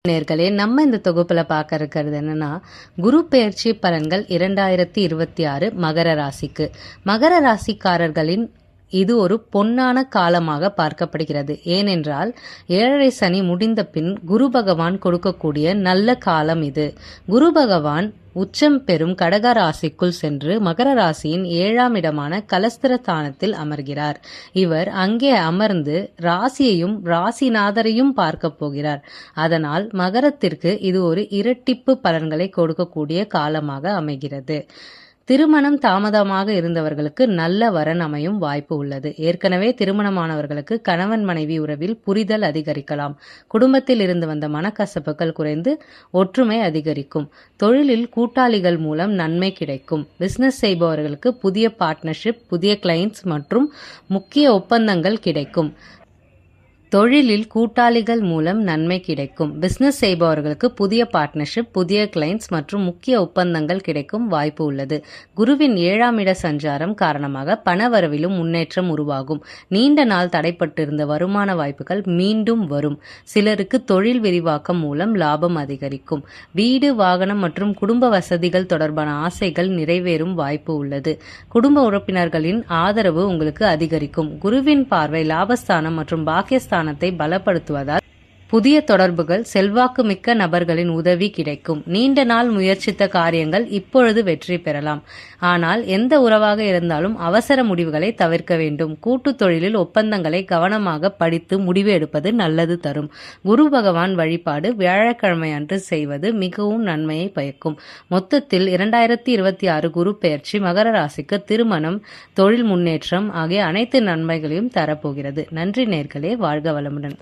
நேர்களே, நம்ம இந்த தொகுப்புல பார்க்க இருக்கிறது என்னன்னா, குரு பெயர்ச்சி பலன்கள் 2026 மகர ராசிக்கு. மகர ராசிக்காரர்களின் இது ஒரு பொன்னான காலமாக பார்க்கப்படுகிறது. ஏனென்றால் 7.5 சனி முடிந்த பின் குரு பகவான் கொடுக்கக்கூடிய நல்ல காலம் இது. குரு பகவான் உச்சம் பெறும் கடக ராசிக்குள் சென்று மகர ராசியின் 7ஆம் இடமான கலஸ்திரஸ்தானத்தில் அமர்கிறார். இவர் அங்கே அமர்ந்து ராசியையும் ராசிநாதரையும் பார்க்க போகிறார். அதனால் மகரத்திற்கு இது ஒரு இரட்டிப்பு பலன்களை கொடுக்கக்கூடிய காலமாக அமைகிறது. திருமணம் தாமதமாக இருந்தவர்களுக்கு நல்ல வரன் அமையும் வாய்ப்பு உள்ளது. ஏற்கனவே திருமணமானவர்களுக்கு கணவன் மனைவி உறவில் புரிதல் அதிகரிக்கலாம். குடும்பத்தில் இருந்து வந்த மனக்கசப்புகள் குறைந்து ஒற்றுமை அதிகரிக்கும். தொழிலில் கூட்டாளிகள் மூலம் நன்மை கிடைக்கும். பிசினஸ் செய்பவர்களுக்கு புதிய பார்ட்னர்ஷிப், புதிய கிளைண்ட்ஸ் மற்றும் முக்கிய ஒப்பந்தங்கள் கிடைக்கும். தொழிலில் கூட்டாளிகள் மூலம் நன்மை கிடைக்கும். பிசினஸ் செய்பவர்களுக்கு புதிய பார்ட்னர்ஷிப், புதிய கிளைண்ட்ஸ் மற்றும் முக்கிய ஒப்பந்தங்கள் கிடைக்கும் வாய்ப்பு உள்ளது. குருவின் 7ஆம் இட சஞ்சாரம் காரணமாக பணவரவிலும் முன்னேற்றம் உருவாகும். நீண்ட நாள் தடைப்பட்டிருந்த வருமான வாய்ப்புகள் மீண்டும் வரும். சிலருக்கு தொழில் விரிவாக்கம் மூலம் லாபம் அதிகரிக்கும். வீடு, வாகனம் மற்றும் குடும்ப வசதிகள் தொடர்பான ஆசைகள் நிறைவேறும் வாய்ப்பு உள்ளது. குடும்ப உறுப்பினர்களின் ஆதரவு உங்களுக்கு அதிகரிக்கும். குருவின் பார்வை லாபஸ்தானம் மற்றும் பாக்கியஸ்தானம் பலப்படுத்துவதால் புதிய தொடர்புகள், செல்வாக்கு மிக்க நபர்களின் உதவி கிடைக்கும். நீண்ட நாள் முயற்சித்த காரியங்கள் இப்பொழுது வெற்றி பெறலாம். ஆனால் எந்த உறவாக இருந்தாலும் அவசர முடிவுகளை தவிர்க்க வேண்டும். கூட்டு தொழிலில் ஒப்பந்தங்களை கவனமாக படித்து முடிவு எடுப்பது நல்லது தரும். குரு பகவான் வழிபாடு வியாழக்கிழமை அன்று செய்வது மிகவும் நன்மையை பயக்கும். மொத்தத்தில் 2026 குரு பெயர்ச்சி மகர ராசிக்கு திருமணம், தொழில் முன்னேற்றம் ஆகிய அனைத்து நன்மைகளையும் தரப்போகிறது. நன்றி நேர்களே, வாழ்க வளமுடன்.